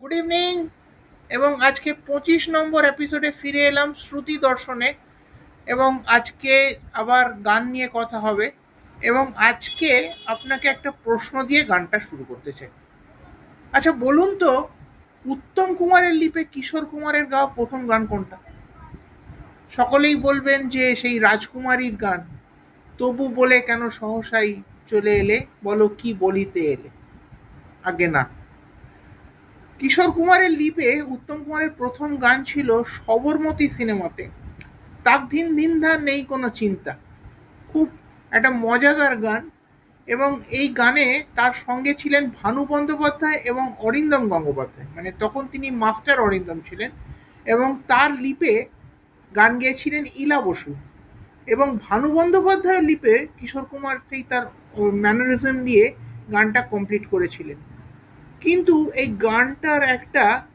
Good evening. এবং আজকে 25 নম্বর এপিসোডে ফিরে এলাম শ্রুতি দর্শনে। এবং আজকে আবার গান নিয়ে কথা হবে। এবং আজকে আপনাকে একটা প্রশ্ন দিয়ে গানটা শুরু করতে চাই। আচ্ছা বলুন তো, উত্তম কুমারের লিপে কিশোর কুমারের গাওয়া প্রথম গান কোনটা? সকলেই বলবেন যে সেই রাজকুমারীর গান, তবু বলে কেন সহসাই চলে এলে, বলো কি বলিতে এলে। আগে না, কিশোর কুমারের লিপে উত্তম কুমারের প্রথম গান ছিল সবরমতী সিনেমাতে, তাক দিন দিন ধার নেই কোনো চিন্তা। খুব একটা মজাদার গান। এবং এই গানে তার সঙ্গে ছিলেন ভানু বন্দ্যোপাধ্যায় এবং অরিন্দম গঙ্গোপাধ্যায়, মানে তখন তিনি মাস্টার অরিন্দম ছিলেন। এবং তার লিপে গান গেয়েছিলেন ইলা বসু। এবং ভানু বন্দ্যোপাধ্যায়ের লিপে কিশোর কুমার সেই তার ম্যানারিজম দিয়ে গানটা কমপ্লিট করেছিলেন। কিন্তু এই গানটার একটা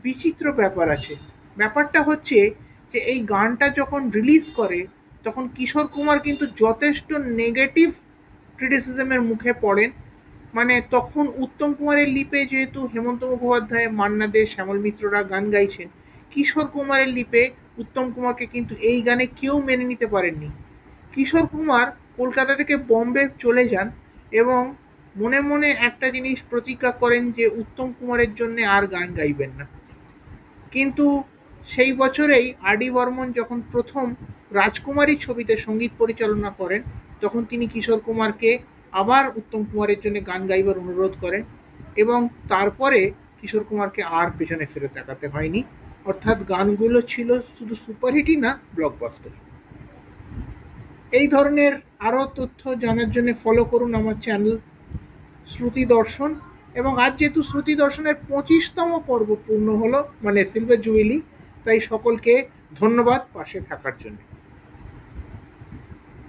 বিচিত্র ব্যাপার আছে। ব্যাপারটা হচ্ছে যে এই গানটা যখন রিলিজ করে তখন কিশোর কুমার কিন্তু যথেষ্ট নেগেটিভ ক্রিটিসিজমের মুখে পড়েন। মানে তখন উত্তম কুমারের লিপে যেহেতু হেমন্ত মুখোপাধ্যায়, মান্না দে, শ্যামল মিত্ররা গান গাইছেন, কিশোর কুমারের লিপে উত্তম কুমারকে কিন্তু এই গানে কেউ মেনে নিতে পারেননি। কিশোর কুমার কলকাতা থেকে বম্বে চলে যান এবং মনে মনে একটা জিনিস প্রতিজ্ঞা করেন যে উত্তম কুমারের জন্য আর গান গাইবেন না। কিন্তু সেই বছরেই আর ডি বর্মন যখন প্রথম রাজকুমারী ছবিতে সঙ্গীত পরিচালনা করেন, তখন তিনি কিশোর কুমারকে আবার উত্তম কুমারের জন্য গান গাইবার অনুরোধ করেন। এবং তারপরে কিশোর কুমারকে আর পেছনে ফেরত তাকাতে হয়নি। অর্থাৎ গানগুলো ছিল শুধু সুপারহিটই না, ব্লকবাস্টার। এই ধরনের আরও তথ্য জানার জন্য ফলো করুন আমার চ্যানেল শ্রুতি দর্শন। এবং আজ যেহেতু শ্রুতি দর্শনের 25তম পর্ব পূর্ণ হলো, মানে সিলভার জুবিলি, তাই সকলকে ধন্যবাদ পাশে থাকার জন্য।